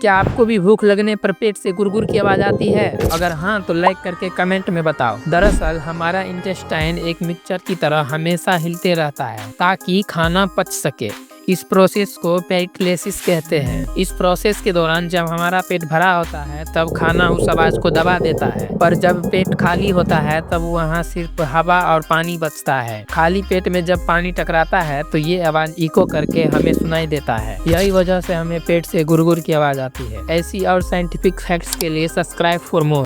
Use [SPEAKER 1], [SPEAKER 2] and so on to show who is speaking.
[SPEAKER 1] क्या आपको भी भूख लगने पर पेट से गुरगुर की आवाज आती है? अगर हाँ तो लाइक करके कमेंट में बताओ। दरअसल हमारा इंटेस्टाइन एक मिक्सचर की तरह हमेशा हिलते रहता है ताकि खाना पच सके। इस प्रोसेस को पेरिक्लेसिस कहते हैं। इस प्रोसेस के दौरान जब हमारा पेट भरा होता है तब खाना उस आवाज को दबा देता है, पर जब पेट खाली होता है तब वहाँ सिर्फ हवा और पानी बचता है। खाली पेट में जब पानी टकराता है तो ये आवाज इको करके हमें सुनाई देता है। यही वजह से हमें पेट से गुरगुर की आवाज आती है। ऐसी और साइंटिफिक फैक्ट्स के लिए सब्सक्राइब फॉर मोर।